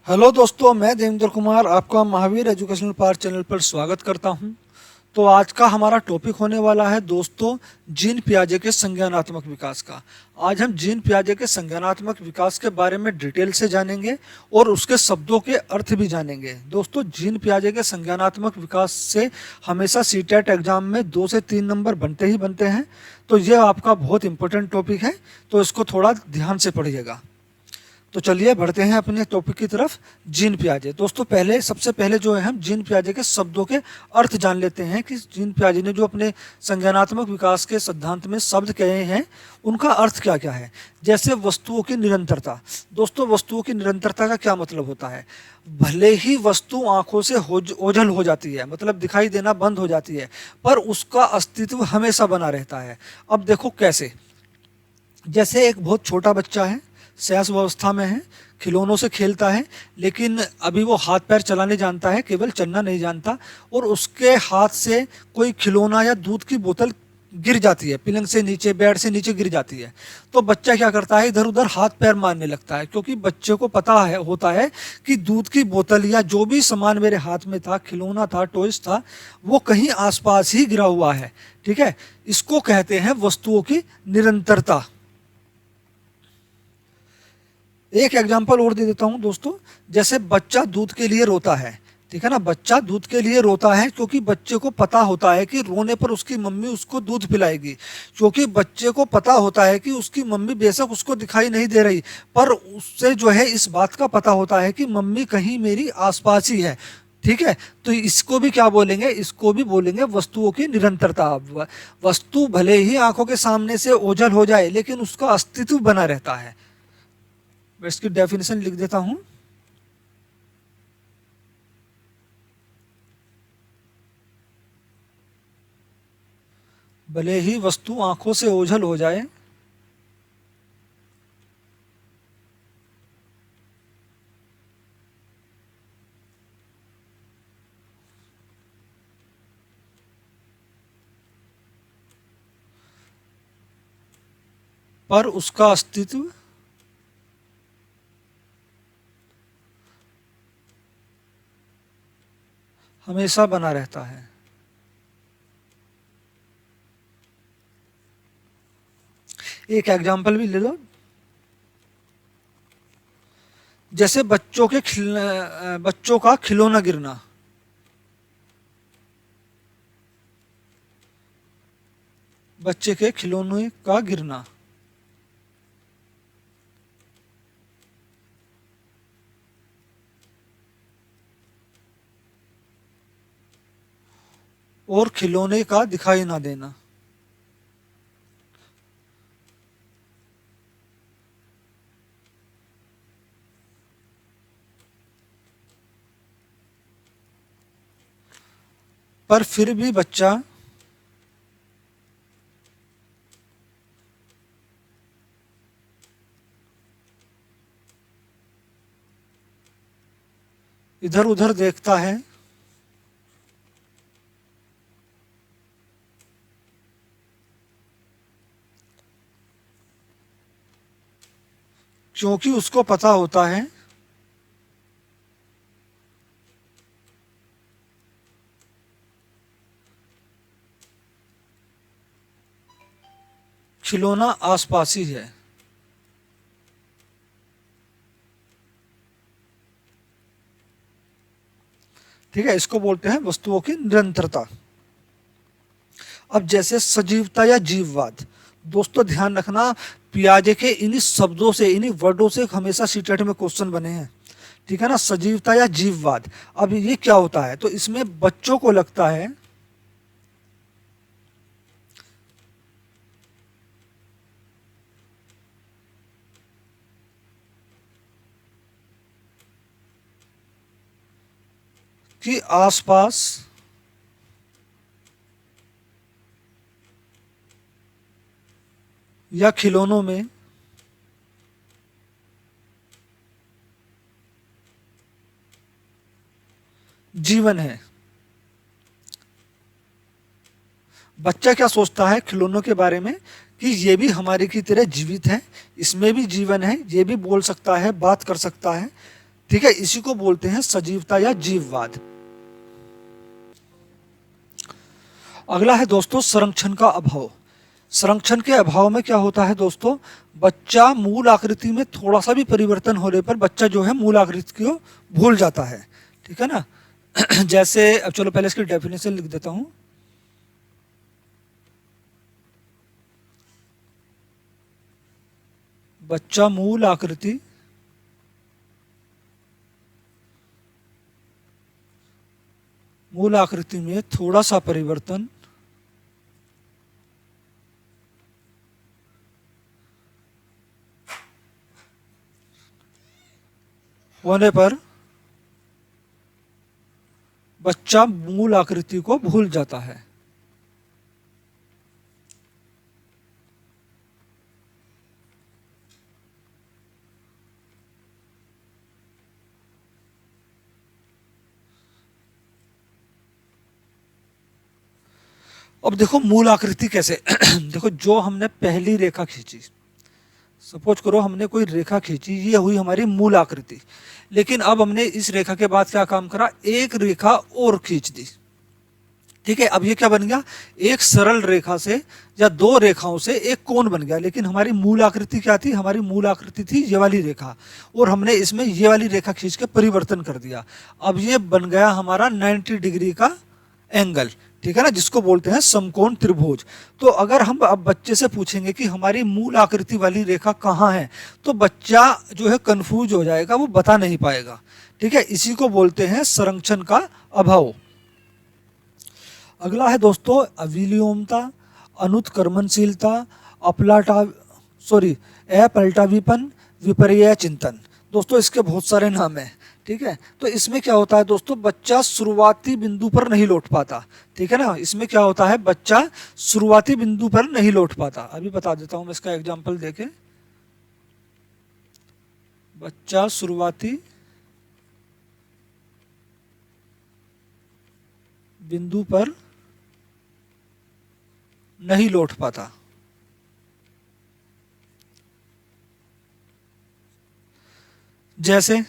Hello दोस्तों, मैं देवेंद्र कुमार आपका महावीर एजुकेशनल पार्क चैनल पर स्वागत करता हूं। तो आज का हमारा टॉपिक होने वाला है दोस्तों, जीन पियाजे के संज्ञानात्मक विकास का। आज हम जीन पियाजे के संज्ञानात्मक विकास के बारे में डिटेल से जानेंगे और उसके शब्दों के अर्थ भी जानेंगे। दोस्तों, जीन पियाजे के संज्ञानात्मक विकास से हमेशा सीटेट एग्जाम में 2 से 3 नंबर बनते ही बनते हैं। तो ये आपका बहुत इंपॉर्टेंट टॉपिक है, तो इसको थोड़ा ध्यान से पढ़िएगा। तो चलिए बढ़ते हैं अपने टॉपिक की तरफ। जीन पियाजे दोस्तों, सबसे पहले जो है हम जीन पियाजे के शब्दों के अर्थ जान लेते हैं कि जीन पियाजे ने जो अपने संज्ञानात्मक विकास के सिद्धांत में शब्द कहे हैं उनका अर्थ क्या क्या है। जैसे वस्तुओं की निरंतरता। दोस्तों, वस्तुओं की निरंतरता का क्या मतलब होता है? भले ही वस्तु आंखों से ओझल हो जाती है, मतलब दिखाई देना बंद हो जाती है, पर उसका अस्तित्व हमेशा बना रहता है। अब देखो कैसे। जैसे एक बहुत छोटा बच्चा है, शैशव अवस्था में है, खिलौनों से खेलता है, लेकिन अभी वो हाथ पैर चलाने जानता है, केवल चलना नहीं जानता, और उसके हाथ से कोई खिलौना या दूध की बोतल गिर जाती है, पलंग से नीचे, बेड से नीचे गिर जाती है। तो बच्चा क्या करता है? इधर उधर हाथ पैर मारने लगता है, क्योंकि बच्चे को पता है होता है कि दूध की बोतल या जो भी सामान मेरे हाथ में था, खिलौना था, टॉयज था, वो कहीं आसपास ही गिरा हुआ है। ठीक है, इसको कहते हैं वस्तुओं की निरंतरता। एक एग्जाम्पल और दे देता हूं दोस्तों। जैसे बच्चा दूध के लिए रोता है, ठीक है ना। बच्चा दूध के लिए रोता है क्योंकि बच्चे को पता होता है कि रोने पर उसकी मम्मी उसको दूध पिलाएगी। क्योंकि बच्चे को पता होता है कि उसकी मम्मी बेशक उसको दिखाई नहीं दे रही, पर उससे जो है इस बात का पता होता है कि मम्मी कहीं मेरी आसपास ही है। ठीक है, तो इसको भी क्या बोलेंगे? इसको भी बोलेंगे वस्तुओं की निरंतरता। वस्तु भले ही आंखों के सामने से ओझल हो जाए, लेकिन उसका अस्तित्व बना रहता है। मैं इसकी डेफिनेशन लिख देता हूं। भले ही वस्तु आंखों से ओझल हो जाए, पर उसका अस्तित्व हमेशा बना रहता है। एक एग्जाम्पल भी ले लो। जैसे बच्चों का खिलौना गिरना। बच्चे के खिलौने का गिरना। और खिलौने का दिखाई ना देना। पर फिर भी बच्चा इधर उधर देखता है, क्योंकि उसको पता होता है खिलौना आसपास ही है। ठीक है, इसको बोलते हैं वस्तुओं की निरंतरता। अब जैसे सजीवता या जीववाद। दोस्तों ध्यान रखना, पियाजे के इन्हीं शब्दों से, इन्हीं वर्डों से हमेशा सीटेट में क्वेश्चन बने हैं। ठीक है ना, सजीवता या जीववाद। अब ये क्या होता है? तो इसमें बच्चों को लगता है कि आसपास या खिलौनों में जीवन है। बच्चा क्या सोचता है खिलौनों के बारे में? कि ये भी हमारे की तरह जीवित है, इसमें भी जीवन है, ये भी बोल सकता है, बात कर सकता है। ठीक है, इसी को बोलते हैं सजीवता या जीववाद। अगला है दोस्तों संरक्षण का अभाव। संरक्षण के अभाव में क्या होता है दोस्तों, बच्चा मूल आकृति में थोड़ा सा भी परिवर्तन होने पर बच्चा जो है मूल आकृति को भूल जाता है। ठीक है ना। जैसे अब चलो पहले इसकी डेफिनेशन लिख देता हूं। बच्चा मूल आकृति में थोड़ा सा परिवर्तन होने पर बच्चा मूल आकृति को भूल जाता है। अब देखो मूल आकृति कैसे। देखो जो हमने पहली रेखा खींची, सपोज करो हमने कोई रेखा खींची, ये हुई हमारी मूल आकृति। लेकिन अब हमने इस रेखा के बाद क्या काम करा, एक रेखा और खींच दी। ठीक है, अब ये क्या बन गया, एक सरल रेखा से या दो रेखाओं से एक कोण बन गया। लेकिन हमारी मूल आकृति क्या थी, हमारी मूल आकृति थी ये वाली रेखा, और हमने इसमें ये वाली रेखा खींच के परिवर्तन कर दिया। अब ये बन गया हमारा 90 डिग्री का एंगल। ठीक है ना, जिसको बोलते हैं समकोण त्रिभुज। तो अगर हम अब बच्चे से पूछेंगे कि हमारी मूल आकृति वाली रेखा कहाँ है, तो बच्चा जो है कंफ्यूज हो जाएगा, वो बता नहीं पाएगा। ठीक है, इसी को बोलते हैं संरक्षण का अभाव। अगला है दोस्तों अविलोमता, अनुत्क्रमणशीलता, अपलटावीपन, विपर्य चिंतन। दोस्तों इसके बहुत सारे नाम हैं। ठीक है, तो इसमें क्या होता है दोस्तों, बच्चा शुरुआती बिंदु पर नहीं लौट पाता। ठीक है ना, इसमें क्या होता है, बच्चा शुरुआती बिंदु पर नहीं लौट पाता। अभी बता देता हूं मैं इसका एग्जांपल देके। बच्चा शुरुआती बिंदु पर नहीं लौट पाता। जैसे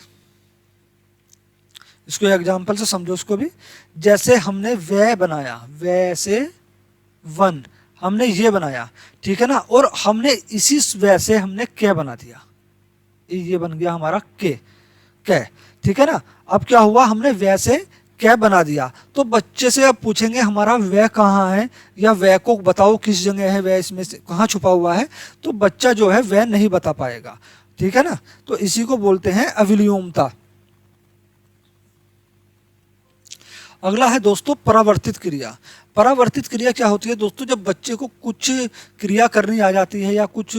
इसको एग्जाम्पल से समझो उसको भी। जैसे हमने वह बनाया, वैसे वन, हमने ये बनाया। ठीक है ना, और हमने इसी वैसे हमने क्या बना दिया, ये बन गया हमारा के कै। ठीक है ना, अब क्या हुआ, हमने वैसे क्या बना दिया। तो बच्चे से अब पूछेंगे हमारा वह कहाँ है, या वह को बताओ किस जगह है, वह इसमें से कहाँ छुपा हुआ है, तो बच्चा जो है वह नहीं बता पाएगा। ठीक है ना, तो इसी को बोलते हैं अविलोमता। अगला है दोस्तों परावर्तित क्रिया। परावर्तित क्रिया क्या होती है दोस्तों, जब बच्चे को कुछ क्रिया करनी आ जाती है या कुछ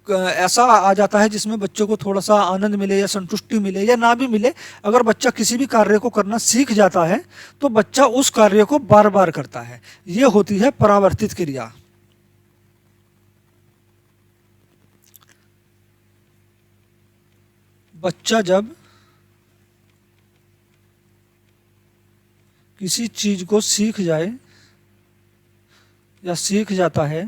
ऐसा आ जाता है जिसमें बच्चे को थोड़ा सा आनंद मिले या संतुष्टि मिले या ना भी मिले, अगर बच्चा किसी भी कार्य को करना सीख जाता है तो बच्चा उस कार्य को बार बार करता है। ये होती है परावर्तित क्रिया। बच्चा जब किसी चीज को सीख जाए या सीख जाता है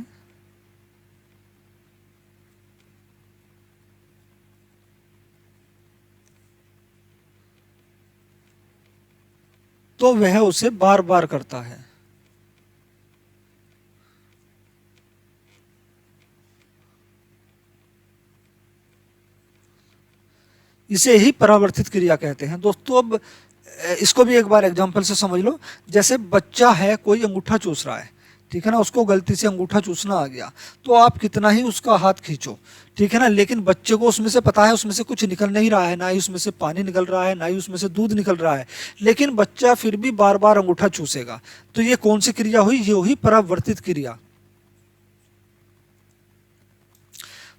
तो वह उसे बार बार करता है। इसे ही परावर्तित क्रिया कहते हैं दोस्तों। अब इसको भी एक बार एग्जांपल से समझ लो। जैसे बच्चा है, कोई अंगूठा चूस रहा है, ठीक है ना, उसको गलती से अंगूठा चूसना आ गया, तो आप कितना ही उसका हाथ खींचो, ठीक है ना, लेकिन बच्चे को उसमें से पता है उसमें से कुछ निकल नहीं रहा है, ना ही उसमें से पानी निकल रहा है, ना ही उसमें से दूध निकल रहा है, लेकिन बच्चा फिर भी बार बार अंगूठा चूसेगा। तो ये कौन सी क्रिया हुई, ये हुई परावर्तित क्रिया।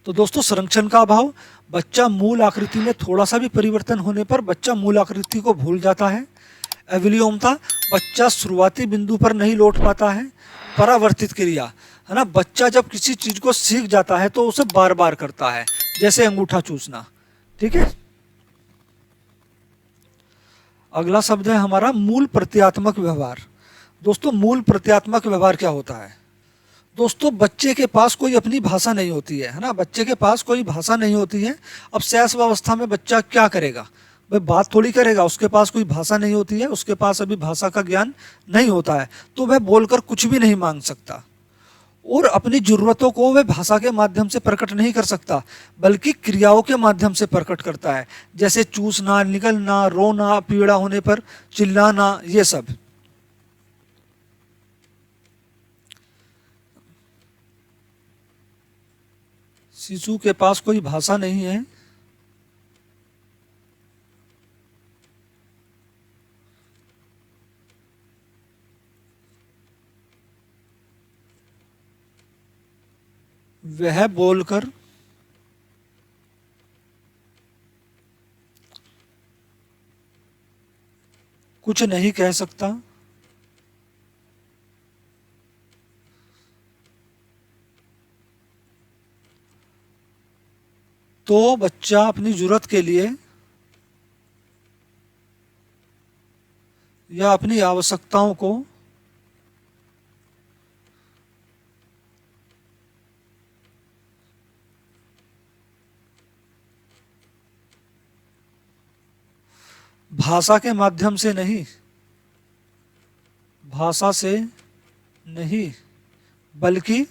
तो दोस्तों संरक्षण का अभाव, बच्चा मूल आकृति में थोड़ा सा भी परिवर्तन होने पर बच्चा मूल आकृति को भूल जाता है। अविलोमता, बच्चा शुरुआती बिंदु पर नहीं लौट पाता है। परावर्तित क्रिया है ना, बच्चा जब किसी चीज को सीख जाता है तो उसे बार बार करता है, जैसे अंगूठा चूसना। ठीक है, अगला शब्द है हमारा मूल प्रत्यात्मक व्यवहार। दोस्तों मूल प्रत्यात्मक व्यवहार क्या होता है? दोस्तों बच्चे के पास कोई अपनी भाषा नहीं होती है ना, बच्चे के पास कोई भाषा नहीं होती है। अब शैशव अवस्था में बच्चा क्या करेगा? वह बात थोड़ी करेगा, उसके पास कोई भाषा नहीं होती है, उसके पास अभी भाषा का ज्ञान नहीं होता है, तो वह बोलकर कुछ भी नहीं मांग सकता और अपनी जरूरतों को वह भाषा के माध्यम से प्रकट नहीं कर सकता, बल्कि क्रियाओं के माध्यम से प्रकट करता है, जैसे चूसना, निगलना, रोना, पीड़ा होने पर चिल्लाना, ये सब। शिशु के पास कोई भाषा नहीं है, वह बोलकर कुछ नहीं कह सकता, तो बच्चा अपनी जरूरत के लिए या अपनी आवश्यकताओं को भाषा के माध्यम से नहीं, भाषा से नहीं, बल्कि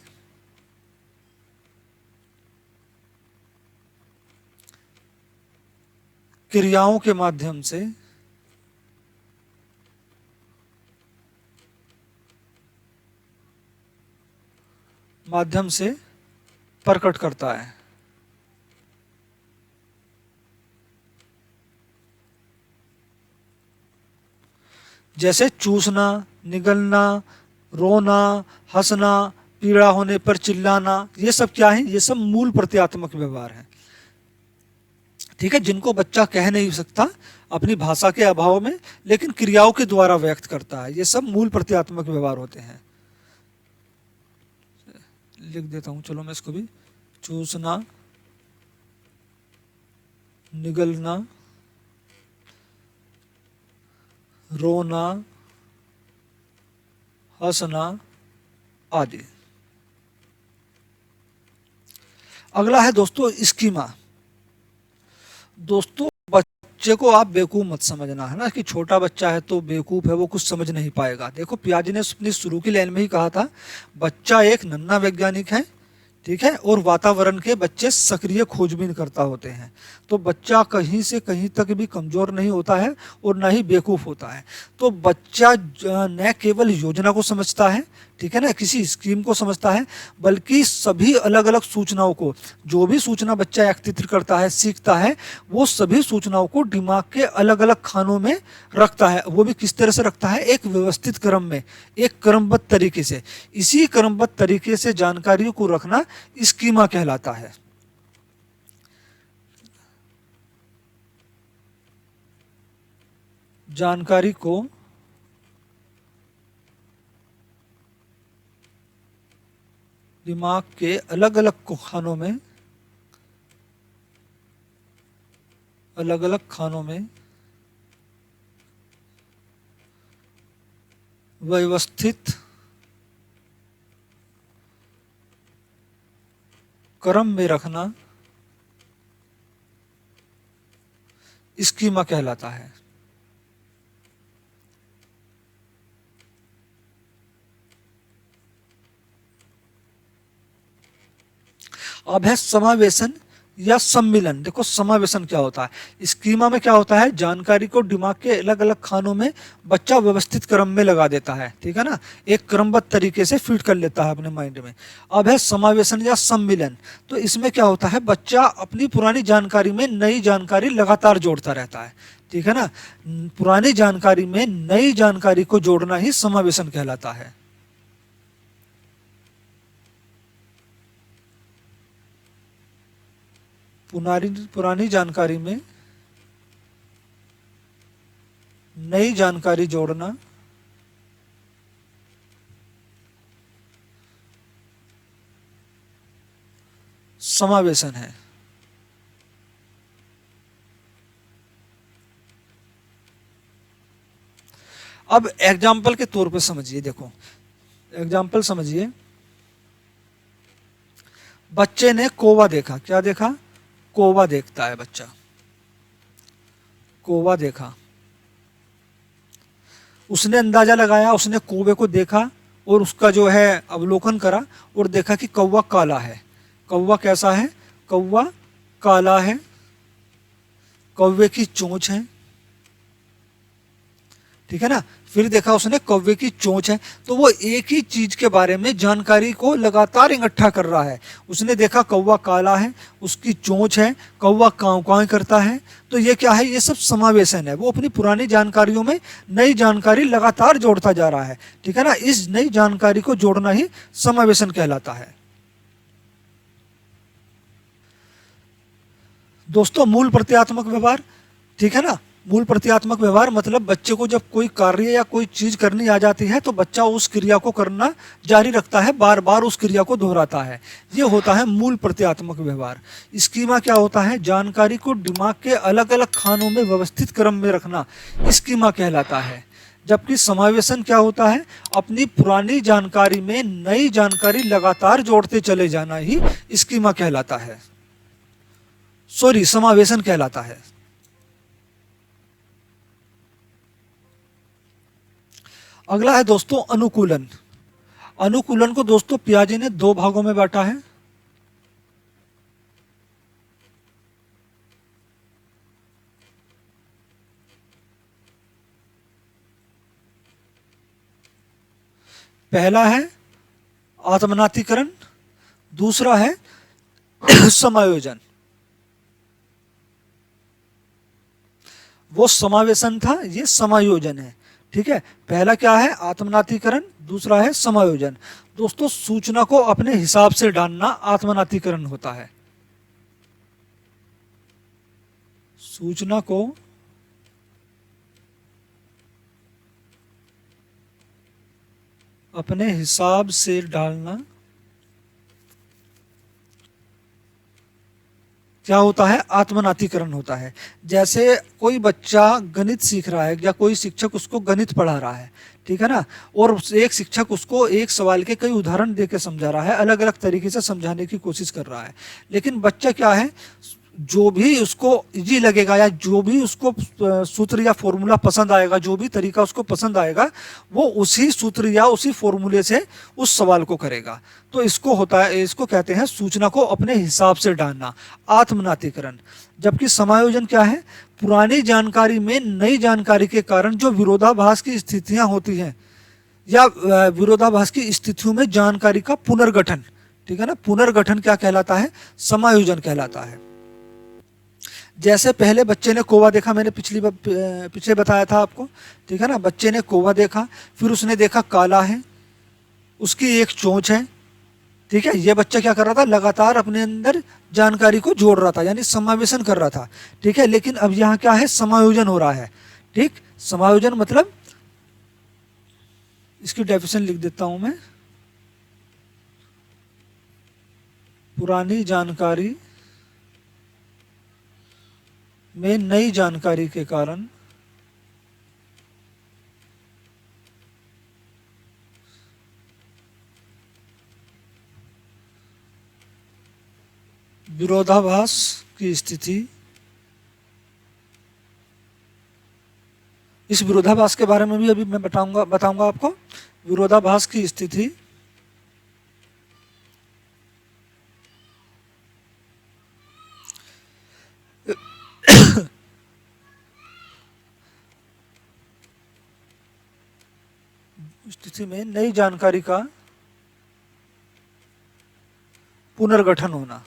क्रियाओं के माध्यम से प्रकट करता है। जैसे चूसना, निगलना, रोना, हंसना, पीड़ा होने पर चिल्लाना, ये सब क्या है? ये सब मूल प्रत्यात्मक व्यवहार है, ठीक है, जिनको बच्चा कह नहीं सकता अपनी भाषा के अभाव में, लेकिन क्रियाओं के द्वारा व्यक्त करता है। ये सब मूल प्रत्यात्मक व्यवहार होते हैं। लिख देता हूं, चलो मैं इसको भी। चूसना, निगलना, रोना, हंसना आदि। अगला है दोस्तों स्कीमा। दोस्तों बच्चे को आप बेवकूफ मत समझना, है ना, कि छोटा बच्चा है तो बेवकूफ है, वो कुछ समझ नहीं पाएगा। देखो पियाजे ने अपनी शुरू की लाइन में ही कहा था, बच्चा एक नन्हा वैज्ञानिक है, ठीक है, और वातावरण के बच्चे सक्रिय खोजबीन करता होते हैं। तो बच्चा कहीं से कहीं तक भी कमजोर नहीं होता है और ना ही बेवकूफ होता है। तो बच्चा न केवल योजना को समझता है, ठीक है ना, किसी स्कीम को समझता है, बल्कि सभी अलग अलग सूचनाओं को, जो भी सूचना बच्चा एकत्रित करता है, सीखता है, वो सभी सूचनाओं को दिमाग के अलग अलग खानों में रखता है। वो भी किस तरह से रखता है? एक व्यवस्थित क्रम में, एक क्रमबद्ध तरीके से। इसी क्रमबद्ध तरीके से जानकारियों को रखना स्कीमा कहलाता है। जानकारी को दिमाग के अलग अलग खानों में, अलग अलग खानों में व्यवस्थित क्रम में रखना स्कीमा कहलाता है। अब है समावेशन या सम्मिलन। देखो समावेशन क्या होता है? स्कीमा में क्या होता है? जानकारी को दिमाग के अलग अलग खानों में बच्चा व्यवस्थित क्रम में लगा देता है, ठीक है ना, एक क्रमबद्ध तरीके से फिट कर लेता है अपने माइंड में। अब है समावेशन या सम्मिलन। तो इसमें क्या होता है? बच्चा अपनी पुरानी जानकारी में नई जानकारी लगातार जोड़ता रहता है, ठीक है ना। पुरानी जानकारी में नई जानकारी को जोड़ना ही समावेशन कहलाता है। पुरानी जानकारी में नई जानकारी जोड़ना समावेशन है। अब एग्जाम्पल के तौर पे समझिए, देखो एग्जाम्पल समझिए। बच्चे ने कौवा देखा। क्या देखा? कौवा देखता है बच्चा। कौवा देखा, उसने अंदाजा लगाया, उसने कौवे को देखा और उसका जो है अवलोकन करा और देखा कि कौवा काला है। कौवा कैसा है? कौवा काला है, कौवे की चोंच है, ठीक है ना। फिर देखा उसने कौवे की चोंच है, तो वो एक ही चीज के बारे में जानकारी को लगातार इकट्ठा कर रहा है। उसने देखा कौवा काला है, उसकी चोंच है, कौवा कांव कांव करता है, तो ये क्या है? ये सब समावेशन है। वो अपनी पुरानी जानकारियों में नई जानकारी लगातार जोड़ता जा रहा है, ठीक है ना। इस नई जानकारी को जोड़ना ही समावेशन कहलाता है। दोस्तों, मूल प्रत्यात्मक व्यवहार, ठीक है ना। मूल प्रत्यात्मक व्यवहार मतलब बच्चे को जब कोई कार्य या कोई चीज करनी आ जाती है तो बच्चा उस क्रिया को करना जारी रखता है, बार बार उस क्रिया को दोहराता है। ये होता है मूल प्रत्यात्मक व्यवहार। स्कीमा क्या होता है? जानकारी को दिमाग के अलग अलग खानों में व्यवस्थित क्रम में रखना स्कीमा कहलाता है। जबकि समावेशन क्या होता है? अपनी पुरानी जानकारी में नई जानकारी लगातार जोड़ते चले जाना ही स्कीमा कहलाता है, सॉरी समावेशन कहलाता है। अगला है दोस्तों अनुकूलन। अनुकूलन को दोस्तों पियाजे ने दो भागों में बांटा है। पहला है आत्मनातीकरण, दूसरा है समायोजन। वो समावेशन था, ये समायोजन है, ठीक है। पहला क्या है? आत्मनातीकरण, दूसरा है समायोजन। दोस्तों, सूचना को अपने हिसाब से डालना आत्मनातीकरण होता है। सूचना को अपने हिसाब से डालना क्या होता है? आत्मनातीकरण होता है। जैसे कोई बच्चा गणित सीख रहा है या कोई शिक्षक उसको गणित पढ़ा रहा है, ठीक है ना, और एक शिक्षक उसको एक सवाल के कई उदाहरण देकर समझा रहा है, अलग अलग तरीके से समझाने की कोशिश कर रहा है। लेकिन बच्चा क्या है, जो भी उसको इजी लगेगा या जो भी उसको सूत्र या फॉर्मूला पसंद आएगा, जो भी तरीका उसको पसंद आएगा, वो उसी सूत्र या उसी फॉर्मूले से उस सवाल को करेगा। तो इसको होता है, इसको कहते हैं सूचना को अपने हिसाब से डालना, आत्मनातीकरण। जबकि समायोजन क्या है? पुरानी जानकारी में नई जानकारी के कारण जो विरोधाभास की स्थितियां होती हैं या विरोधाभास की स्थितियों में जानकारी का पुनर्गठन, ठीक है ना। पुनर्गठन क्या कहलाता है? समायोजन कहलाता है। जैसे पहले बच्चे ने कौवा देखा, मैंने पिछले बताया था आपको, ठीक है ना। बच्चे ने कौवा देखा, फिर उसने देखा काला है, उसकी एक चोंच है, ठीक है। ये बच्चा क्या कर रहा था? लगातार अपने अंदर जानकारी को जोड़ रहा था, यानी समावेशन कर रहा था, ठीक है। लेकिन अब यहाँ क्या है? समायोजन हो रहा है, ठीक। समायोजन मतलब, इसकी डेफिनेशन लिख देता हूं मैं, पुरानी जानकारी में नई जानकारी के कारण विरोधाभास की स्थिति, इस विरोधाभास के बारे में भी अभी मैं बताऊंगा आपको। विरोधाभास की स्थिति स्थिति में नई जानकारी का पुनर्गठन होना।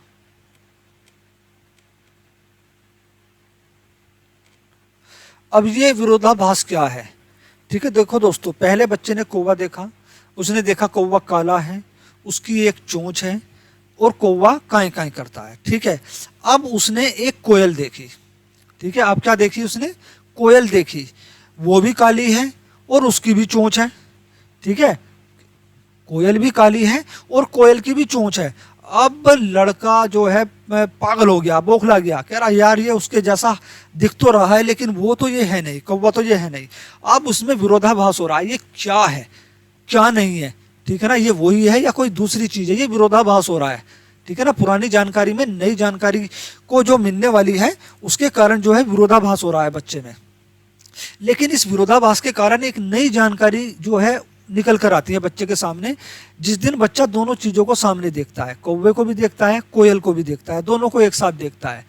अब ये विरोधाभास क्या है? ठीक है, देखो दोस्तों, पहले बच्चे ने कौवा देखा, उसने देखा कौवा काला है, उसकी एक चोंच है और कौवा काई काई करता है, ठीक है। अब उसने एक कोयल देखी, ठीक है। अब क्या देखी उसने? कोयल देखी, वो भी काली है और उसकी भी चोंच है, ठीक है। कोयल भी काली है और कोयल की भी चोंच है। अब लड़का जो है पागल हो गया, बौखला गया, कह रहा यार ये उसके जैसा दिख तो रहा है लेकिन वो तो ये है नहीं, कौवा तो ये है नहीं। अब उसमें विरोधाभास हो रहा है, ये क्या है क्या नहीं है, ठीक है ना, ये वही है या कोई दूसरी चीज है, ये विरोधाभास हो रहा है, ठीक है ना। पुरानी जानकारी में नई जानकारी को जो मिलने वाली है उसके कारण जो है विरोधाभास हो रहा है बच्चे में। लेकिन इस विरोधाभास के कारण एक नई जानकारी जो है निकल कर आती है बच्चे के सामने। जिस दिन बच्चा दोनों चीजों को सामने देखता है, कौवे को भी देखता है, कोयल को भी देखता है, दोनों को एक साथ देखता है,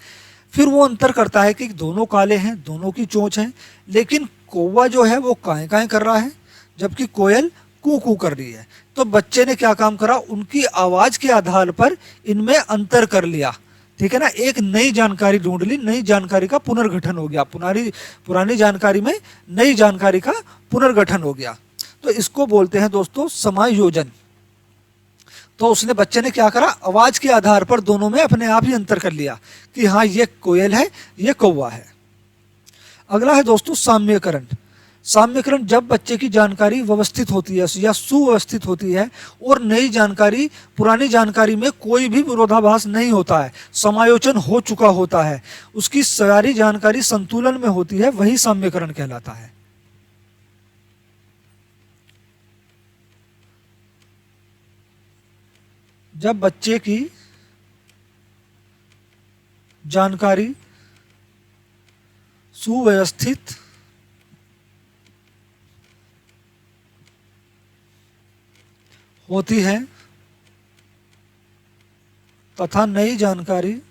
फिर वो अंतर करता है कि दोनों काले हैं, दोनों की चोंच है, लेकिन कौवा जो है वो काहे काहे कर रहा है जबकि कोयल कू कू कर रही है। तो बच्चे ने क्या काम करा, उनकी आवाज के आधार पर इनमें अंतर कर लिया, ठीक है ना। एक नई जानकारी ढूंढ ली, नई जानकारी का पुनर्गठन हो गया, पुरानी जानकारी में नई जानकारी का पुनर्गठन हो गया। तो इसको बोलते हैं दोस्तों समायोजन। तो उसने बच्चे ने क्या करा, आवाज के आधार पर दोनों में अपने आप ही अंतर कर लिया कि हाँ ये कोयल है, ये कौवा है। अगला है दोस्तों साम्यकरण। साम्यकरण जब बच्चे की जानकारी व्यवस्थित होती है या सुव्यवस्थित होती है और नई जानकारी पुरानी जानकारी में कोई भी विरोधाभास नहीं होता है, समायोजन हो चुका होता है, उसकी सारी जानकारी संतुलन में होती है, वही साम्यकरण कहलाता है। जब बच्चे की जानकारी सुव्यवस्थित होती है तथा नई जानकारी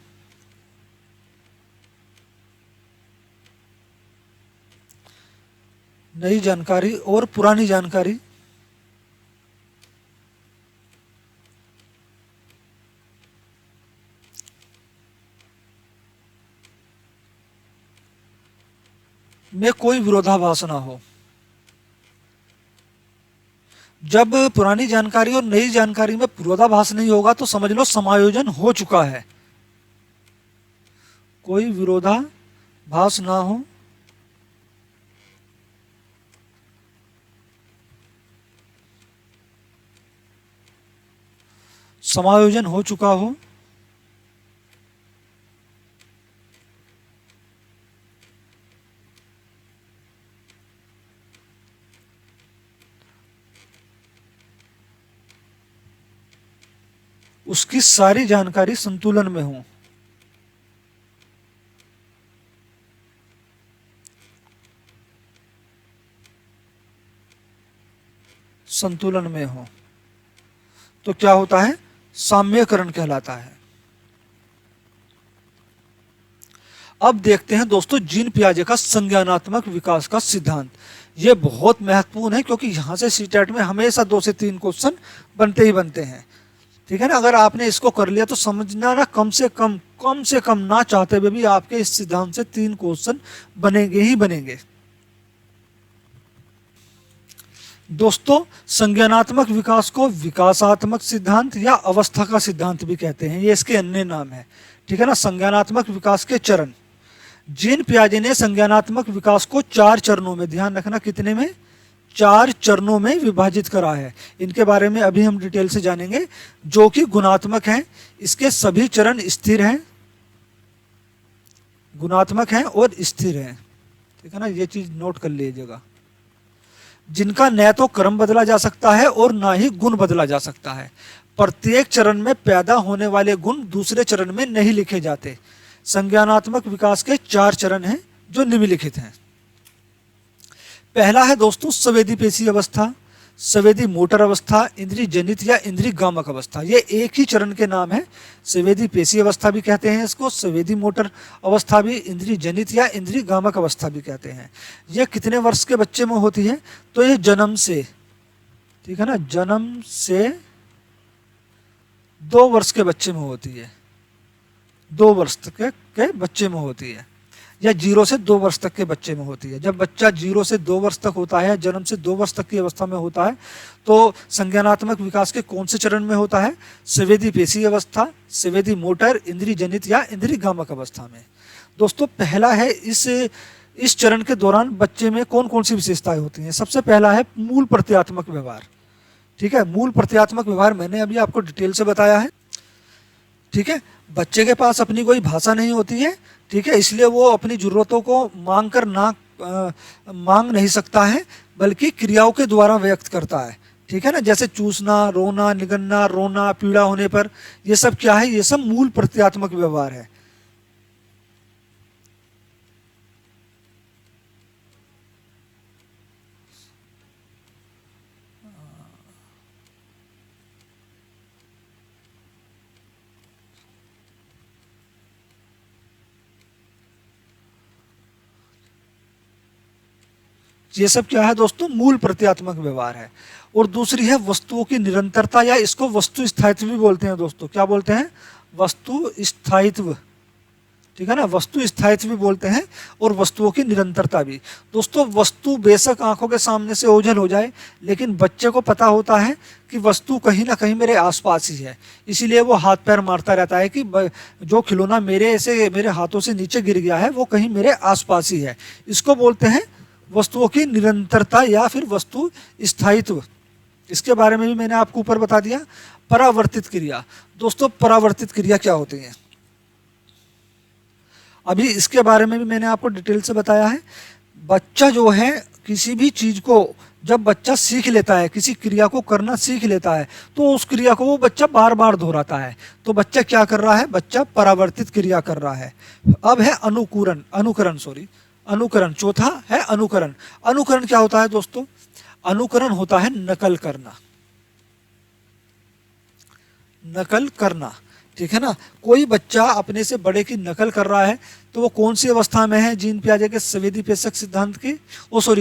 और पुरानी जानकारी में कोई विरोधाभास ना हो। जब पुरानी जानकारी और नई जानकारी में विरोधाभास नहीं होगा तो समझ लो समायोजन हो चुका है, कोई विरोधाभास ना हो समायोजन हो चुका हो उसकी सारी जानकारी संतुलन में हो। संतुलन में हो तो क्या होता है, साम्यकरण कहलाता है। अब देखते हैं दोस्तों जीन पियाजे का संज्ञानात्मक विकास का सिद्धांत। यह बहुत महत्वपूर्ण है क्योंकि यहां से सीटेट में हमेशा 2 से 3 क्वेश्चन बनते ही बनते हैं, ठीक है ना। अगर आपने इसको कर लिया तो समझना ना कम से कम ना चाहते हुए भी आपके इस सिद्धांत से 3 क्वेश्चन बनेंगे ही बनेंगे। दोस्तों संज्ञानात्मक विकास को विकासात्मक सिद्धांत या अवस्था का सिद्धांत भी कहते हैं, ये इसके अन्य नाम है, ठीक है ना। संज्ञानात्मक विकास के चरण, जीन पियाजे ने संज्ञानात्मक विकास को 4 चरणों में, ध्यान रखना कितने में, 4 चरणों में विभाजित करा है। इनके बारे में अभी हम डिटेल से जानेंगे, जो कि गुणात्मक हैं। इसके सभी चरण स्थिर हैं, गुणात्मक हैं और स्थिर हैं, ठीक है ना। ये चीज नोट कर लीजिएगा। जिनका न तो क्रम बदला जा सकता है और ना ही गुण बदला जा सकता है। प्रत्येक चरण में पैदा होने वाले गुण दूसरे चरण में नहीं लिखे जाते। संज्ञानात्मक विकास के 4 चरण हैं जो निम्नलिखित हैं। पहला है दोस्तों संवेदी पेशी अवस्था, संवेदी मोटर अवस्था, इंद्रिय जनित या इंद्रिय गामक अवस्था। ये एक ही चरण के नाम है। संवेदी पेशी अवस्था भी कहते हैं इसको, संवेदी मोटर अवस्था भी, इंद्रिय जनित या इंद्रिय गामक अवस्था भी कहते हैं। ये कितने वर्ष के बच्चे में होती है, तो ये जन्म से, ठीक है ना, जन्म से 2 वर्ष के बच्चे में होती है, 2 वर्ष तक के बच्चे में होती है, या 0 से 2 वर्ष तक के बच्चे में होती है। जब बच्चा 0 से 2 वर्ष तक होता है, जन्म से 2 वर्ष तक की अवस्था में होता है, तो संज्ञानात्मक विकास के कौन से चरण में होता है, संवेदी पेशी अवस्था, संवेदी मोटर, इंद्रिय जनित या इंद्रिय गामक अवस्था में। दोस्तों पहला है इस चरण के दौरान बच्चे में कौन कौन सी विशेषताएं होती हैं। सबसे पहला है मूल प्रत्यात्मक व्यवहार, ठीक है। मूल प्रत्यात्मक व्यवहार मैंने अभी आपको डिटेल से बताया है, ठीक है। बच्चे के पास अपनी कोई भाषा नहीं होती है, ठीक है, इसलिए वो अपनी जरूरतों को मांग नहीं सकता है, बल्कि क्रियाओं के द्वारा व्यक्त करता है, ठीक है ना, जैसे चूसना, रोना, निगलना, रोना, पीड़ा होने पर, ये सब क्या है, ये सब मूल प्रत्यात्मक व्यवहार है। ये सब क्या है दोस्तों, मूल प्रत्यात्मक व्यवहार है। और दूसरी है वस्तुओं की निरंतरता, या इसको वस्तु स्थायित्व भी बोलते हैं दोस्तों। क्या बोलते हैं, वस्तु स्थायित्व। ठीक है ना, वस्तु स्थायित्व भी बोलते हैं और वस्तुओं की निरंतरता भी। दोस्तों वस्तु बेशक आंखों के सामने से ओझल हो जाए, लेकिन बच्चे को पता होता है कि वस्तु कहीं ना कहीं मेरे आसपास ही है, इसीलिए वो हाथ पैर मारता रहता है कि जो खिलौना मेरे हाथों से नीचे गिर गया है वो कहीं मेरे आसपास ही है। इसको बोलते हैं वस्तुओं की निरंतरता या फिर वस्तु स्थायित्व। इसके बारे में भी मैंने आपको ऊपर बता दिया। परावर्तित क्रिया, दोस्तों परावर्तित क्रिया क्या होती है, अभी इसके बारे में भी मैंने आपको डिटेल से बताया है। बच्चा जो है किसी भी चीज को जब बच्चा सीख लेता है, किसी क्रिया को करना सीख लेता है, तो उस क्रिया को वो बच्चा बार बार दोहराता है। तो बच्चा क्या कर रहा है, बच्चा परावर्तित क्रिया कर रहा है। अब है अनुकरण। चौथा है अनुकरण। अनुकरण क्या होता है दोस्तों, अनुकरण होता है नकल करना। ठीक है ना, कोई बच्चा अपने से बड़े की नकल कर रहा है तो वो कौन सी अवस्था में है, जीन पियाजे के संवेदी पेशक सिद्धांत की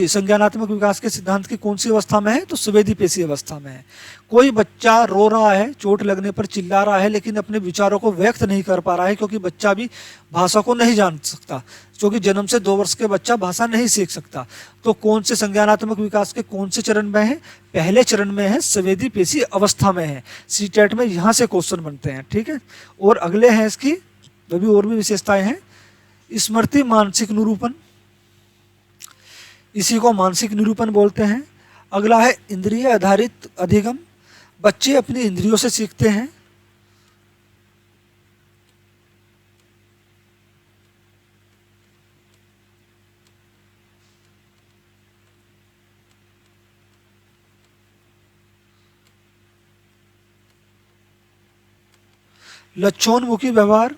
संज्ञानात्मक विकास के सिद्धांत की कौन सी अवस्था में है, तो संवेदी पेशी अवस्था में है। कोई बच्चा रो रहा है, चोट लगने पर चिल्ला रहा है, लेकिन अपने विचारों को व्यक्त नहीं कर पा रहा है, क्योंकि बच्चा भी भाषा को नहीं जान सकता, क्योंकि जन्म से 2 वर्ष के बच्चा भाषा नहीं सीख सकता। तो कौन से संज्ञानात्मक विकास के कौन से चरण में है, पहले चरण में है, संवेदी पेशी अवस्था में है। सीटेट में यहाँ से क्वेश्चन बनते हैं। ठीक है, और अगले हैं इसकी और भी विशेषताएं हैं। स्मृति मानसिक निरूपण, इसी को मानसिक निरूपण बोलते हैं। अगला है इंद्रिय आधारित अधिगम, बच्चे अपनी इंद्रियों से सीखते हैं। लक्ष्योन्मुखी व्यवहार,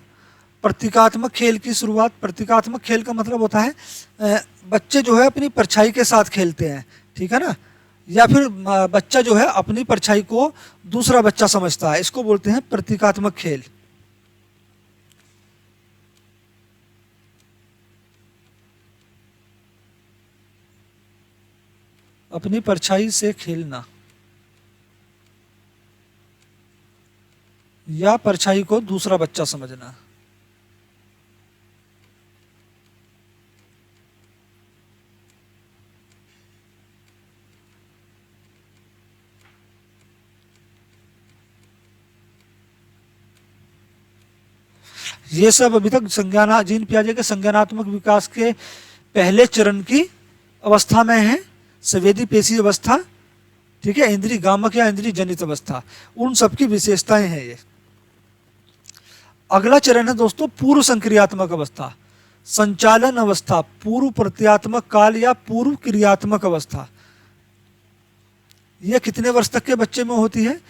प्रतीकात्मक खेल की शुरुआत। प्रतीकात्मक खेल का मतलब होता है बच्चे जो है अपनी परछाई के साथ खेलते हैं। ठीक है ना, या फिर बच्चा जो है अपनी परछाई को दूसरा बच्चा समझता है, इसको बोलते हैं प्रतीकात्मक खेल। अपनी परछाई से खेलना या परछाई को दूसरा बच्चा समझना। ये सब अभी तक जीन पियाजे के संज्ञानात्मक विकास के पहले चरण की अवस्था में है, संवेदी पेशी अवस्था। ठीक है, इंद्रिय गामक या इंद्रिय जनित अवस्था, उन सबकी विशेषताएं हैं ये। अगला चरण है दोस्तों पूर्व संक्रियात्मक अवस्था, संचालन अवस्था, पूर्व प्रत्यात्मक काल या पूर्व क्रियात्मक अवस्था। यह कितने वर्ष तक के बच्चे में होती है,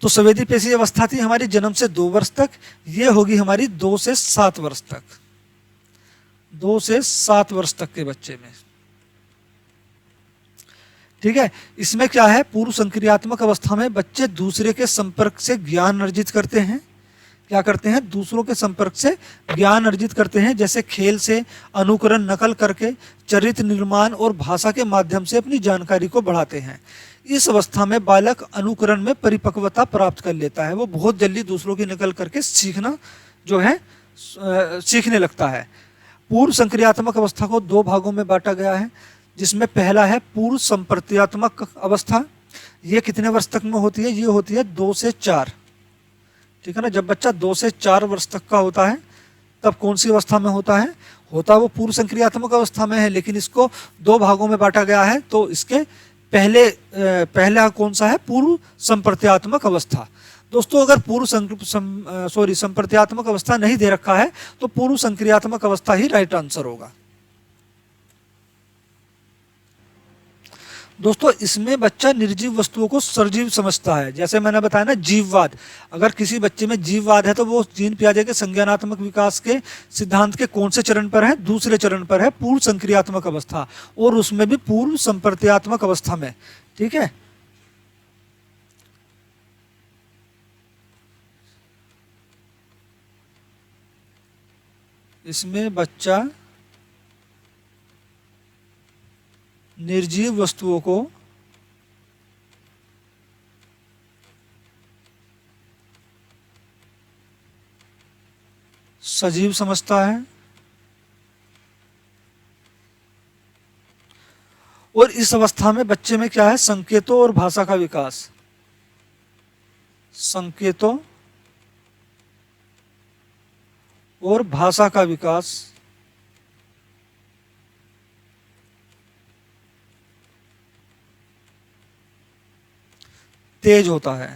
तो संवेदी पेशी अवस्था थी हमारी जन्म से 2 वर्ष तक, ये होगी हमारी 2 से 7 वर्ष तक, 2 से 7 वर्ष तक के बच्चे में। ठीक है, इसमें क्या है, पूर्व संक्रियात्मक अवस्था में बच्चे दूसरे के संपर्क से ज्ञान अर्जित करते हैं। क्या करते हैं, दूसरों के संपर्क से ज्ञान अर्जित करते हैं, जैसे खेल से, अनुकरण नकल करके, चरित्र निर्माण और भाषा के माध्यम से अपनी जानकारी को बढ़ाते हैं। इस अवस्था में बालक अनुकरण में परिपक्वता प्राप्त कर लेता है, वो बहुत जल्दी दूसरों की नकल करके सीखना जो है सीखने लगता है। पूर्व संक्रियात्मक अवस्था को 2 भागों में बांटा गया है, जिसमें पहला है पूर्व संप्रत्यात्मक अवस्था। ये कितने वर्ष तक में होती है, ये होती है 2 से 4। ठीक है ना, जब बच्चा 2 से 4 वर्ष तक का होता है तब कौन सी अवस्था में होता है, वो पूर्व संक्रियात्मक अवस्था में है, लेकिन इसको 2 भागों में बांटा गया है। तो इसके पहला कौन सा है, पूर्व संप्रत्यात्मक अवस्था। दोस्तों अगर संप्रत्यात्मक अवस्था नहीं दे रखा है तो पूर्व संक्रियात्मक अवस्था ही राइट आंसर होगा। दोस्तों इसमें बच्चा निर्जीव वस्तुओं को सजीव समझता है। जैसे मैंने बताया ना जीववाद, अगर किसी बच्चे में जीववाद है तो वो जीन पियाजे के संज्ञानात्मक विकास के सिद्धांत के कौन से चरण पर है? दूसरे चरण पर है, पूर्व संक्रियात्मक अवस्था, और उसमें भी पूर्व संप्रत्यात्मक अवस्था में। ठीक है, इसमें बच्चा निर्जीव वस्तुओं को सजीव समझता है, और इस अवस्था में बच्चे में क्या है? संकेतों और भाषा का विकास, संकेतों और भाषा का विकास तेज होता है।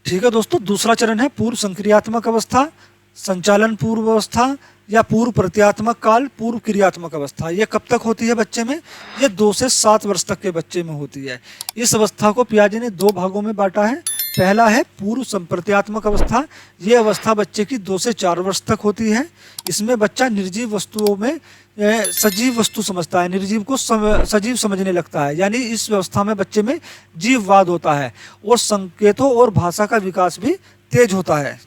ठीक है दोस्तों, दूसरा चरण है पूर्व संक्रियात्मक अवस्था, संचालन पूर्व अवस्था, या पूर्व प्रत्यात्मक काल, पूर्व क्रियात्मक अवस्था। ये कब तक होती है बच्चे में? ये 2 से 7 वर्ष तक के बच्चे में होती है। इस अवस्था को पियाजे ने 2 भागों में बांटा है। पहला है पूर्व संप्रत्यात्मक अवस्था। ये अवस्था बच्चे की 2 से 4 वर्ष तक होती है। इसमें बच्चा निर्जीव वस्तुओं में सजीव वस्तु समझता है, निर्जीव को सजीव समझने लगता है। यानी इस व्यवस्था में बच्चे में जीववाद होता है, और संकेतों और भाषा का विकास भी तेज होता है।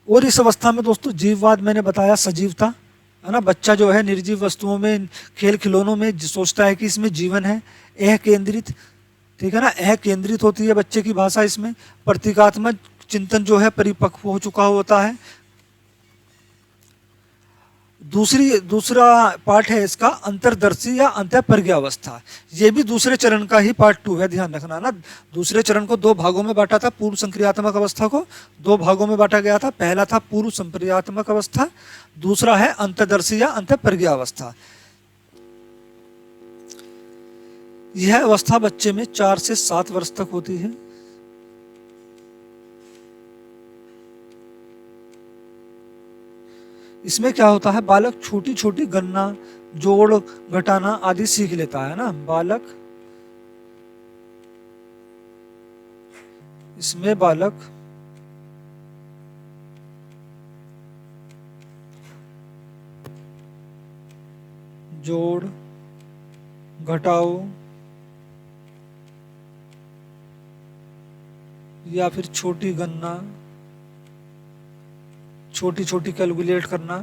और इस अवस्था में दोस्तों जीववाद मैंने बताया, सजीवता है ना। बच्चा जो है निर्जीव वस्तुओं में, खेल खिलौनों में सोचता है कि इसमें जीवन है, यह केंद्रित। ठीक है ना, यह केंद्रित होती है बच्चे की भाषा। इसमें प्रतीकात्मक चिंतन जो है परिपक्व हो चुका होता है। दूसरा पार्ट है इसका अंतर्दर्शी या अंतःप्रज्ञावस्था। ये भी दूसरे चरण का ही पार्ट 2 है, ध्यान रखना ना। दूसरे चरण को 2 भागों में बांटा था, पूर्व संक्रियात्मक अवस्था को 2 भागों में बांटा गया था। पहला था पूर्व संक्रियात्मक अवस्था, दूसरा है अंतर्दर्शी या अंतःप्रज्ञावस्था। यह अवस्था बच्चे में 4 से 7 वर्ष तक होती है। इसमें क्या होता है? बालक छोटी छोटी गणना, जोड़ घटाना आदि सीख लेता है ना बालक। इसमें बालक जोड़, घटाओ या फिर छोटी गणना, छोटी छोटी कैलकुलेट करना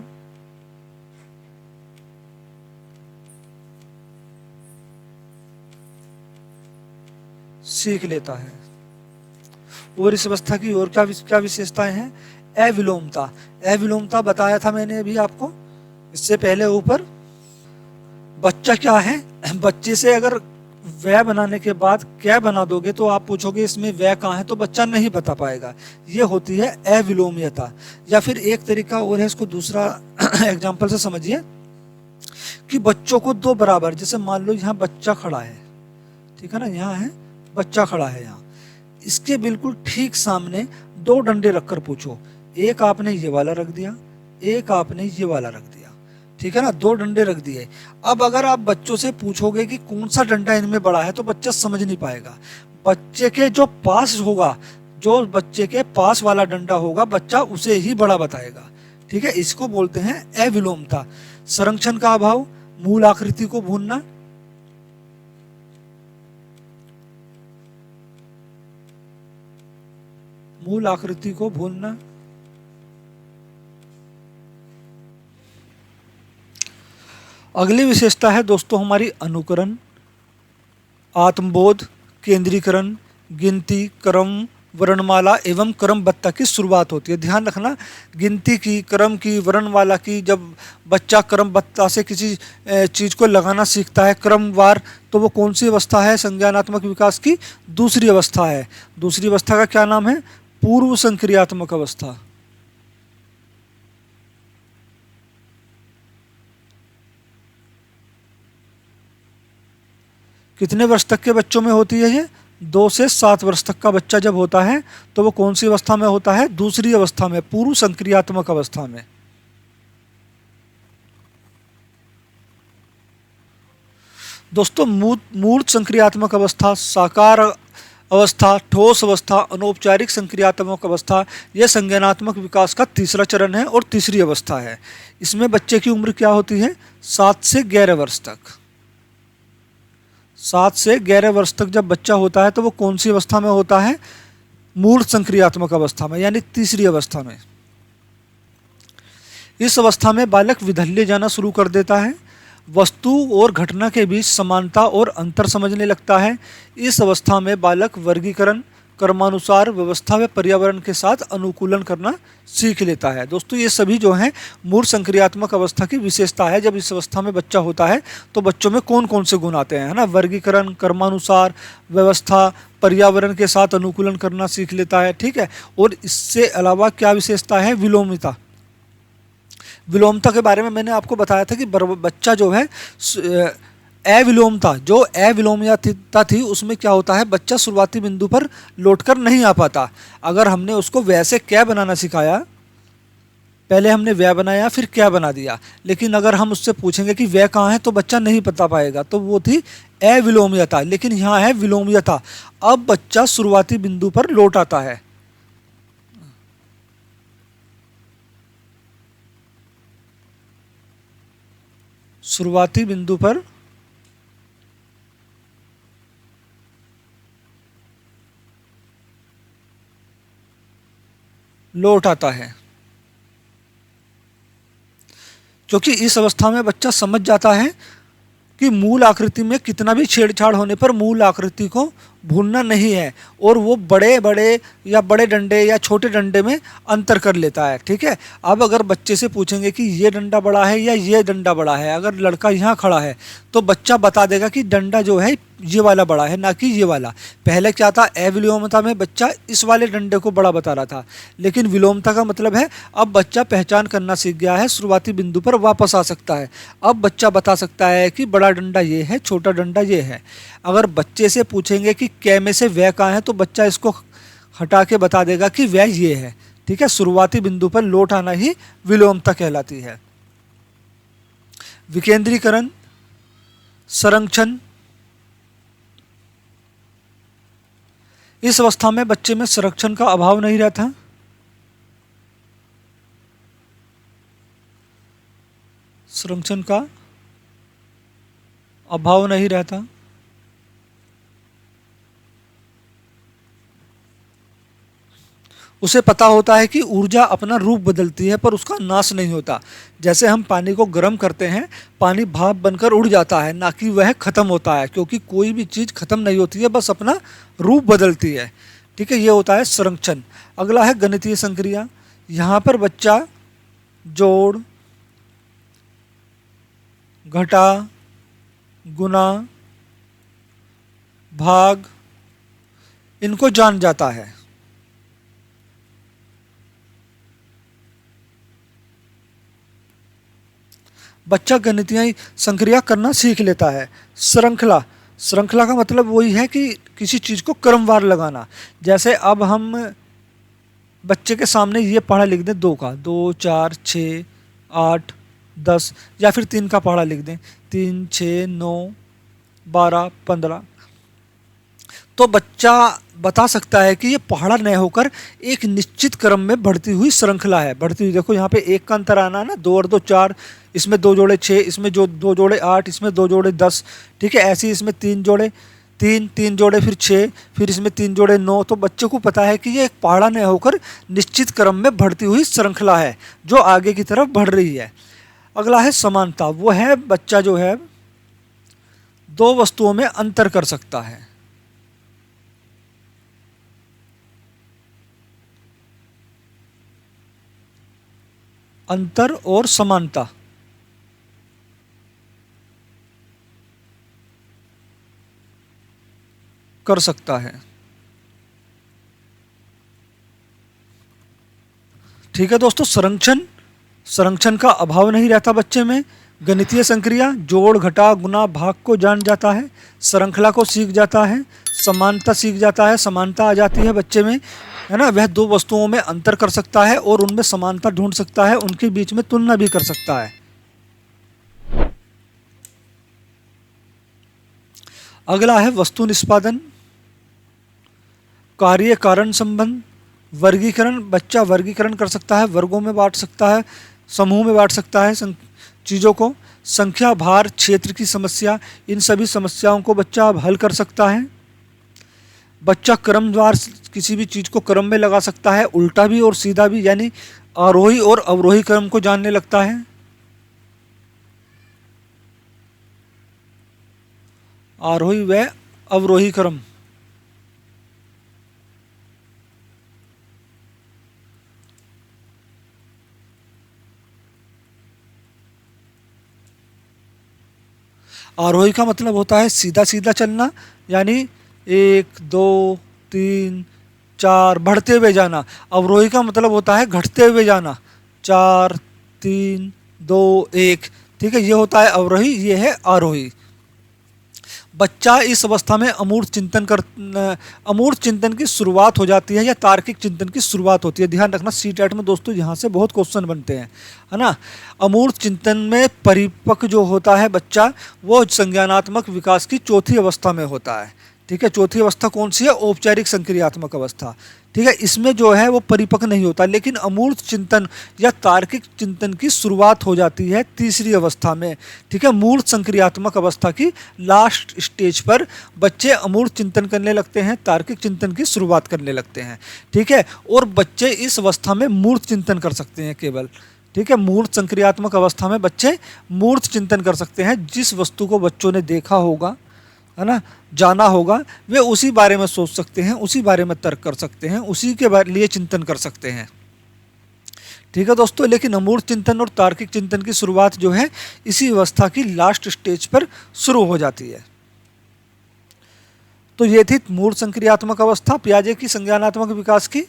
सीख लेता है। और इस अवस्था की और क्या विशेषताएं हैं? अविलोमता। अविलोमता बताया था मैंने अभी आपको इससे पहले ऊपर। बच्चा क्या है? बच्चे से अगर वह बनाने के बाद क्या बना दोगे तो आप पूछोगे इसमें वह कहाँ है, तो बच्चा नहीं बता पाएगा। ये होती है अविलोम्यता। या फिर एक तरीका और है इसको, दूसरा एग्जाम्पल से समझिए कि बच्चों को 2 बराबर, जैसे मान लो यहाँ बच्चा खड़ा है, ठीक है ना, यहाँ है बच्चा खड़ा है, यहाँ इसके बिल्कुल ठीक सामने 2 डंडे रखकर पूछो, एक आपने ये वाला रख दिया, एक आपने ये वाला रख दिया, ठीक है ना, 2 डंडे रख दिए। अब अगर आप बच्चों से पूछोगे कि कौन सा डंडा इनमें बड़ा है तो बच्चा समझ नहीं पाएगा। बच्चे के जो पास होगा, जो बच्चे के पास वाला डंडा होगा, बच्चा उसे ही बड़ा बताएगा। ठीक है, इसको बोलते हैं अविलोमता। संरक्षण का अभाव, मूल आकृति को भूलना, मूल आकृति को भूलना। अगली विशेषता है दोस्तों हमारी अनुकरण, आत्मबोध, केंद्रीकरण, गिनती, क्रम, वर्णमाला एवं क्रमबद्धता की शुरुआत होती है। ध्यान रखना, गिनती की, क्रम की, वर्णमाला की, जब बच्चा क्रमबद्धता से किसी चीज़ को लगाना सीखता है क्रमवार, तो वो कौन सी अवस्था है? संज्ञानात्मक विकास की दूसरी अवस्था है। दूसरी अवस्था का क्या नाम है? पूर्व संक्रियात्मक अवस्था। कितने वर्ष तक के बच्चों में होती है ये? 2 से 7 वर्ष तक का बच्चा जब होता है तो वो कौन सी अवस्था में होता है? दूसरी अवस्था में, पूर्व संक्रियात्मक अवस्था में। दोस्तों मूर्त संक्रियात्मक अवस्था, साकार अवस्था, ठोस अवस्था, अनौपचारिक संक्रियात्मक अवस्था, यह संज्ञानात्मक विकास का तीसरा चरण है और तीसरी अवस्था है। इसमें बच्चे की उम्र क्या होती है? 7 से 11 वर्ष तक। 7 से 11 वर्ष तक जब बच्चा होता है तो वो कौन सी अवस्था में होता है? मूर्त संक्रियात्मक अवस्था में, यानी तीसरी अवस्था में। इस अवस्था में बालक विधल्य जाना शुरू कर देता है, वस्तु और घटना के बीच समानता और अंतर समझने लगता है। इस अवस्था में बालक वर्गीकरण, क्रमानुसार, व्यवस्था व पर्यावरण के साथ अनुकूलन करना सीख लेता है। दोस्तों ये सभी जो हैं मूर्त संक्रियात्मक अवस्था की विशेषता है। जब इस अवस्था में बच्चा होता है तो बच्चों में कौन कौन से गुण आते हैं, है ना? वर्गीकरण, क्रमानुसार, व्यवस्था, पर्यावरण के साथ अनुकूलन करना सीख लेता है, ठीक है। और इससे अलावा क्या विशेषता है? विलोमिता। विलोमता के बारे में मैंने आपको बताया था कि बच्चा जो है अविलोमता, जो अविलोम्यता थी उसमें क्या होता है? बच्चा शुरुआती बिंदु पर लौटकर नहीं आ पाता। अगर हमने उसको वैसे क्या बनाना सिखाया, पहले हमने वह बनाया फिर क्या बना दिया, लेकिन अगर हम उससे पूछेंगे कि वह कहाँ है तो बच्चा नहीं बता पाएगा, तो वो थी अविलोम्यता। लेकिन यहाँ है विलोम्यता, अब बच्चा शुरुआती बिंदु पर लौट आता है। शुरुआती बिंदु पर लौट आता है, क्योंकि इस अवस्था में बच्चा समझ जाता है कि मूल आकृति में कितना भी छेड़छाड़ होने पर मूल आकृति को भूलना नहीं है, और वो बड़े बड़े या बड़े डंडे या छोटे डंडे में अंतर कर लेता है, ठीक है। अब अगर बच्चे से पूछेंगे कि ये डंडा बड़ा है या ये डंडा बड़ा है, अगर लड़का यहाँ खड़ा है तो बच्चा बता देगा कि डंडा जो है ये वाला बड़ा है, ना कि ये वाला। पहले क्या था? अविलोमता में बच्चा इस वाले डंडे को बड़ा बता रहा था, लेकिन विलोमता का मतलब है अब बच्चा पहचान करना सीख गया है, शुरुआती बिंदु पर वापस आ सकता है। अब बच्चा बता सकता है कि बड़ा डंडा ये है, छोटा डंडा ये है। अगर बच्चे से पूछेंगे कि कै में से वह कहाँ है तो बच्चा इसको हटा के बता देगा कि वह ये है, ठीक है। शुरुआती बिंदु पर लौट आना ही विलोमता कहलाती है। विकेंद्रीकरण, संरक्षण, इस अवस्था में बच्चे में संरक्षण का अभाव नहीं रहता। संरक्षण का अभाव नहीं रहता। उसे पता होता है कि ऊर्जा अपना रूप बदलती है पर उसका नाश नहीं होता। जैसे हम पानी को गर्म करते हैं, पानी भाप बनकर उड़ जाता है, ना कि वह खत्म होता है, क्योंकि कोई भी चीज़ खत्म नहीं होती है, बस अपना रूप बदलती है, ठीक है। ये होता है संरक्षण। अगला है गणितीय संक्रिया। यहाँ पर बच्चा जोड़, घटा, गुना, भाग, इनको जान जाता है। बच्चा गणितीय संक्रिया करना सीख लेता है। श्रृंखला, श्रृंखला का मतलब वही है कि किसी चीज़ को क्रमवार लगाना। जैसे अब हम बच्चे के सामने ये पहाड़ा लिख दें 2 का, 2, 4, 6, 8, 10, या फिर 3 का पहाड़ा लिख दें, 3, 6, 9, 12, 15, तो बच्चा बता सकता है कि ये पहाड़ा न होकर एक निश्चित क्रम में बढ़ती हुई श्रृंखला है। बढ़ती हुई, देखो यहाँ पे 1 का अंतर आना ना, 2 और 2 4, इसमें 2 जोड़े 6, इसमें जो 2 जोड़े 8, इसमें 2 जोड़े 10, ठीक है। ऐसे ही इसमें 3 जोड़े 3 जोड़े फिर 6, फिर इसमें 3 जोड़े 9। तो बच्चे को पता है कि ये एक पहाड़ा न होकर निश्चित क्रम में बढ़ती हुई श्रृंखला है जो आगे की तरफ बढ़ रही है। अगला है समानता। वो है बच्चा जो है 2 वस्तुओं में अंतर कर सकता है। अंतर और समानता कर सकता है, ठीक है दोस्तों। संरक्षण का अभाव नहीं रहता बच्चे में, गणितीय संक्रिया जोड़ घटा गुना भाग को जान जाता है, श्रृंखला को सीख जाता है, समानता सीख जाता है, समानता आ जाती है बच्चे में, है ना। वह दो वस्तुओं में अंतर कर सकता है और उनमें समानता ढूंढ सकता है, उनके बीच में तुलना भी कर सकता है। अगला है वस्तु निष्पादन, कार्य कारण संबंध, वर्गीकरण। बच्चा वर्गीकरण कर सकता है, वर्गों में बांट सकता है, समूह में बांट सकता है चीज़ों को। संख्या, भार, क्षेत्र की समस्या, इन सभी समस्याओं को बच्चा अब हल कर सकता है। बच्चा क्रमवार किसी भी चीज़ को क्रम में लगा सकता है, उल्टा भी और सीधा भी, यानी आरोही और अवरोही क्रम को जानने लगता है। आरोही व अवरोही क्रम। आरोही का मतलब होता है सीधा सीधा चलना, यानी 1 2 3 4 बढ़ते हुए जाना। अवरोही का मतलब होता है घटते हुए जाना, 4 3 2 1। ठीक है, ये होता है अवरोही, ये है आरोही। बच्चा इस अवस्था में अमूर्त चिंतन की शुरुआत हो जाती है या तार्किक चिंतन की शुरुआत होती है। ध्यान रखना सीटेट में दोस्तों यहाँ से बहुत क्वेश्चन बनते हैं, है ना। अमूर्त चिंतन में परिपक्व जो होता है बच्चा, वो संज्ञानात्मक विकास की चौथी अवस्था में होता है। ठीक है, चौथी अवस्था कौन सी है? औपचारिक संक्रियात्मक अवस्था। ठीक है, इसमें जो है वो परिपक्व नहीं होता, लेकिन अमूर्त चिंतन या तार्किक चिंतन की शुरुआत हो जाती है तीसरी अवस्था में। ठीक है, मूर्त संक्रियात्मक अवस्था की लास्ट स्टेज पर बच्चे अमूर्त चिंतन करने लगते हैं, तार्किक चिंतन की शुरुआत करने लगते हैं। ठीक है, और बच्चे इस अवस्था में मूर्त चिंतन कर सकते हैं केवल। ठीक है, मूर्त संक्रियात्मक अवस्था में बच्चे मूर्त चिंतन कर सकते हैं। जिस वस्तु को बच्चों ने देखा होगा, है ना, जाना होगा, वे उसी बारे में सोच सकते हैं, उसी बारे में तर्क कर सकते हैं, उसी के लिए चिंतन कर सकते हैं। ठीक है दोस्तों, लेकिन अमूर्त चिंतन और तार्किक चिंतन की शुरुआत जो है इसी अवस्था की लास्ट स्टेज पर शुरू हो जाती है। तो ये थी मूर्त संक्रियात्मक अवस्था, पियाजे की संज्ञानात्मक विकास की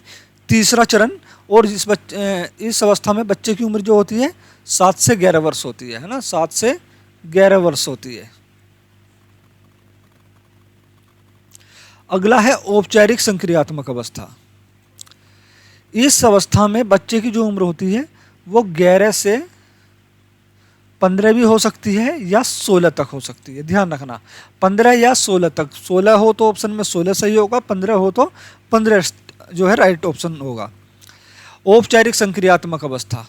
तीसरा चरण। और इस अवस्था में बच्चे की उम्र जो होती है 7 से 11 वर्ष होती है ना, 7 से 11 वर्ष होती है। अगला है औपचारिक संक्रियात्मक अवस्था। इस अवस्था में बच्चे की जो उम्र होती है वो 11 से 15 भी हो सकती है या 16 तक हो सकती है। ध्यान रखना, 15 या 16 तक। 16 हो तो ऑप्शन में 16 सही होगा, 15 हो तो 15 जो है राइट ऑप्शन होगा। औपचारिक संक्रियात्मक अवस्था,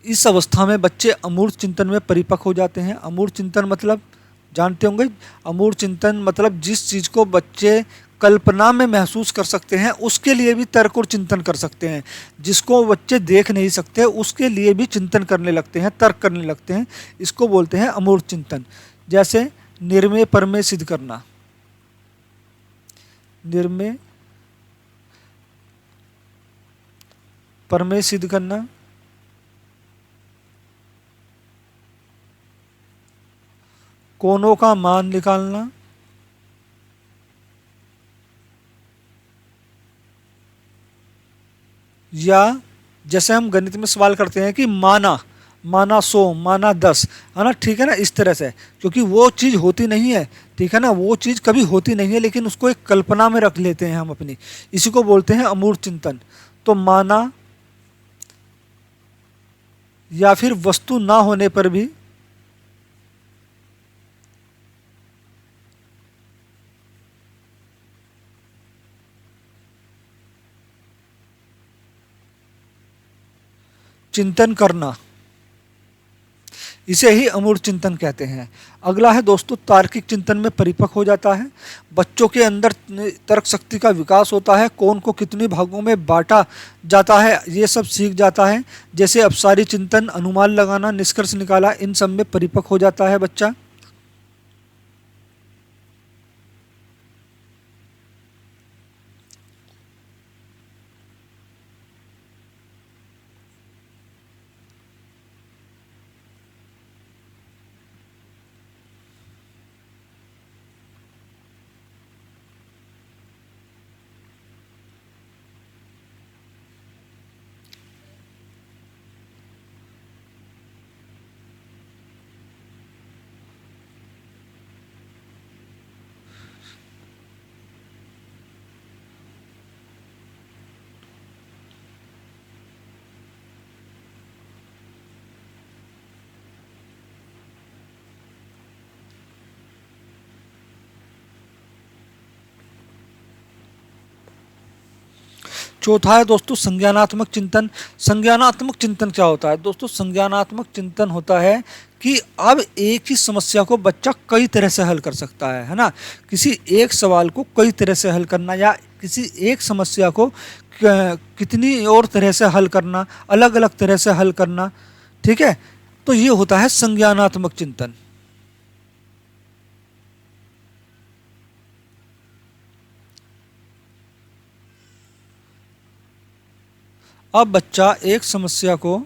इस अवस्था में बच्चे अमूर्त चिंतन में परिपक्व हो जाते हैं। अमूर्त चिंतन मतलब जानते होंगे, अमूर्त चिंतन मतलब जिस चीज़ को बच्चे कल्पना में महसूस कर सकते हैं उसके लिए भी तर्क और चिंतन कर सकते हैं। जिसको बच्चे देख नहीं सकते उसके लिए भी चिंतन करने लगते हैं, तर्क करने लगते हैं। इसको बोलते हैं अमूर्त चिंतन। जैसे निर्मेय परमेय सिद्ध करना, निर्मेय परमेय सिद्ध करना, कोनों का मान निकालना, या जैसे हम गणित में सवाल करते हैं कि माना, माना 100, माना 10, है ना। ठीक है ना, इस तरह से, क्योंकि वो चीज़ होती नहीं है। ठीक है ना, वो चीज़ कभी होती नहीं है, लेकिन उसको एक कल्पना में रख लेते हैं हम अपनी। इसी को बोलते हैं अमूर्त चिंतन। तो माना या फिर वस्तु ना होने पर भी चिंतन करना, इसे ही अमूर्त चिंतन कहते हैं। अगला है दोस्तों तार्किक चिंतन में परिपक्व हो जाता है। बच्चों के अंदर तर्क शक्ति का विकास होता है, कौन को कितने भागों में बांटा जाता है ये सब सीख जाता है। जैसे अपसारी चिंतन, अनुमान लगाना, निष्कर्ष निकाला, इन सब में परिपक्व हो जाता है बच्चा। चौथा है दोस्तों संज्ञानात्मक चिंतन। संज्ञानात्मक चिंतन क्या होता है दोस्तों? संज्ञानात्मक चिंतन होता है कि अब एक ही समस्या को बच्चा कई तरह से हल कर सकता है ना। किसी एक सवाल को कई तरह से हल करना या किसी एक समस्या को कितनी और तरह से हल करना, अलग अलग तरह से हल करना, ठीक है। तो ये होता है संज्ञानात्मक चिंतन। अब बच्चा एक समस्या को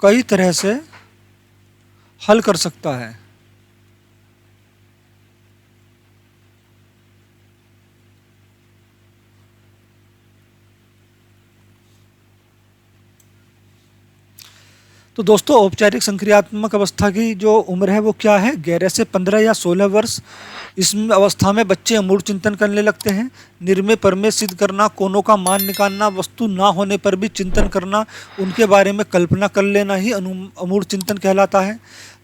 कई तरह से हल कर सकता है। तो दोस्तों औपचारिक संक्रियात्मक अवस्था की जो उम्र है वो क्या है? 11 से 15 या 16 वर्ष। इस अवस्था में बच्चे अमूर्त चिंतन करने लगते हैं। निर्मेय परमेय सिद्ध करना, कोनों का मान निकालना, वस्तु ना होने पर भी चिंतन करना, उनके बारे में कल्पना कर लेना ही अमूर्त चिंतन कहलाता है।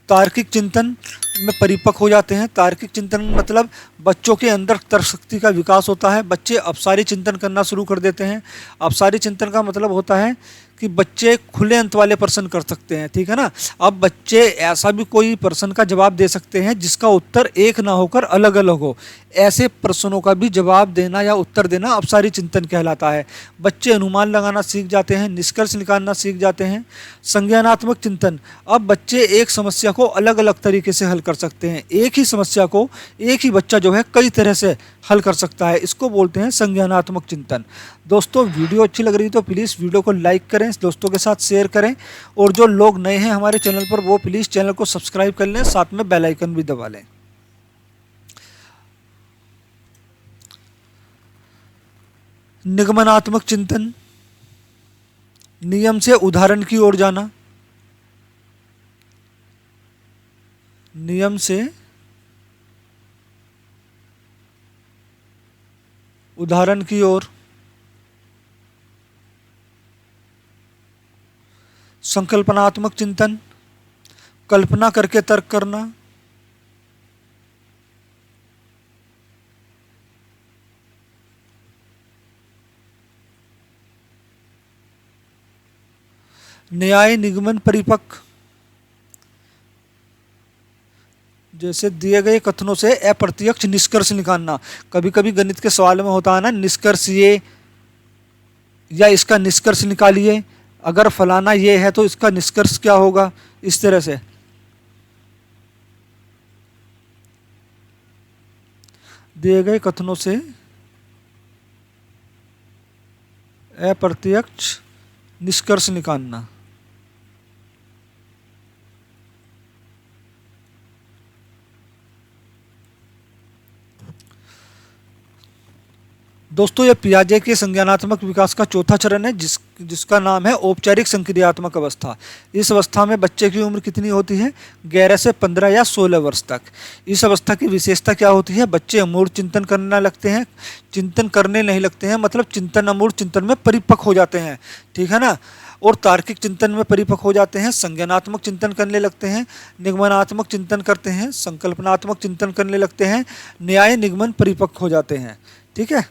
तार्किक चिंतन में परिपक्व हो जाते हैं। तार्किक चिंतन मतलब बच्चों के अंदर तर्क शक्ति का विकास होता है। बच्चे अपसारी चिंतन करना शुरू कर देते हैं। अपसारी चिंतन का मतलब होता है कि बच्चे खुले अंत वाले प्रश्न कर सकते हैं, ठीक है ना। अब बच्चे ऐसा भी कोई प्रश्न का जवाब दे सकते हैं जिसका उत्तर एक ना होकर अलग अलग हो। ऐसे प्रश्नों का भी जवाब देना या उत्तर देना अपसारी चिंतन कहलाता है। बच्चे अनुमान लगाना सीख जाते हैं, निष्कर्ष निकालना सीख जाते हैं। संज्ञानात्मक चिंतन, अब बच्चे एक समस्या को अलग अलग तरीके से हल कर सकते हैं। एक ही समस्या को एक ही बच्चा जो है कई तरह से हल कर सकता है। इसको बोलते हैं संज्ञानात्मक चिंतन। दोस्तों वीडियो अच्छी लग रही है तो प्लीज़ वीडियो को लाइक करें, दोस्तों के साथ शेयर करें, और जो लोग नए हैं हमारे चैनल पर वो प्लीज़ चैनल को सब्सक्राइब कर लें, साथ में बेल आइकन भी दबा लें। निगमनात्मक चिंतन, नियम से उदाहरण की ओर जाना। नियम से उदाहरण की ओर। संकल्पनात्मक चिंतन, कल्पना करके तर्क करना। न्याय निगमन परिपक्व, जैसे दिए गए कथनों से अप्रत्यक्ष निष्कर्ष निकालना। कभी कभी गणित के सवाल में होता है ना, निष्कर्ष ये या इसका निष्कर्ष निकालिए, अगर फलाना ये है तो इसका निष्कर्ष क्या होगा, इस तरह से। दिए गए कथनों से अप्रत्यक्ष निष्कर्ष निकालना। दोस्तों ये पियाजे के संज्ञानात्मक विकास का चौथा चरण है जिसका नाम है औपचारिक संक्रियात्मक अवस्था। इस अवस्था में बच्चे की उम्र कितनी होती है? 11 से 15 या 16 वर्ष तक। इस अवस्था की विशेषता क्या होती है? बच्चे अमूर्त चिंतन करने लगते हैं, चिंतन करने नहीं लगते हैं, मतलब चिंतन अमूर्त चिंतन में परिपक्व हो जाते हैं, ठीक है ना। और तार्किक चिंतन में परिपक्व हो जाते हैं, संज्ञानात्मक चिंतन करने लगते हैं, निगमनात्मक चिंतन करते हैं, संकल्पनात्मक चिंतन करने लगते हैं, न्याय निगमन परिपक्व हो जाते हैं, ठीक है।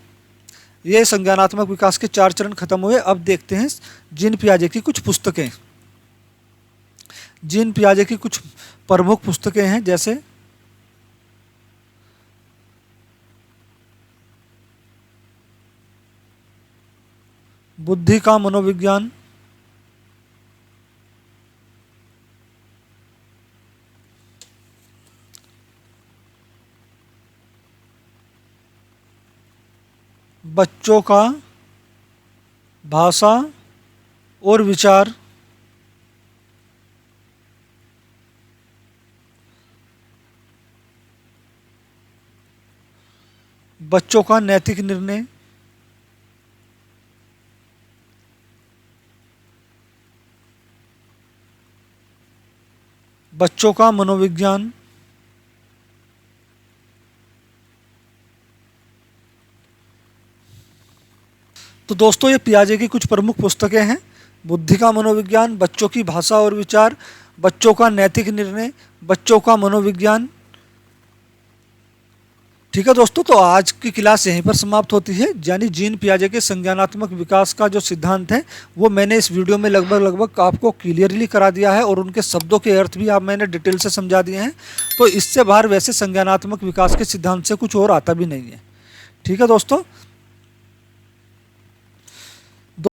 ये संज्ञानात्मक विकास के 4 चरण खत्म हुए। अब देखते हैं जीन पियाजे की कुछ पुस्तकें। जीन पियाजे की कुछ प्रमुख पुस्तकें हैं, जैसे बुद्धि का मनोविज्ञान, बच्चों का भाषा और विचार, बच्चों का नैतिक निर्णय, बच्चों का मनोविज्ञान, तो दोस्तों ये पियाजे की कुछ प्रमुख पुस्तकें हैं। बुद्धि का मनोविज्ञान, बच्चों की भाषा और विचार, बच्चों का नैतिक निर्णय, बच्चों का मनोविज्ञान, ठीक है दोस्तों, तो आज की क्लास यहीं पर समाप्त होती है। यानी जीन पियाजे के संज्ञानात्मक विकास का जो सिद्धांत है वो मैंने इस वीडियो में लगभग आपको क्लियरली करा दिया है और उनके शब्दों के अर्थ भी आप मैंने डिटेल से समझा दिए हैं। तो इससे बाहर वैसे संज्ञानात्मक विकास के सिद्धांत से कुछ और आता भी नहीं है। ठीक है दोस्तों।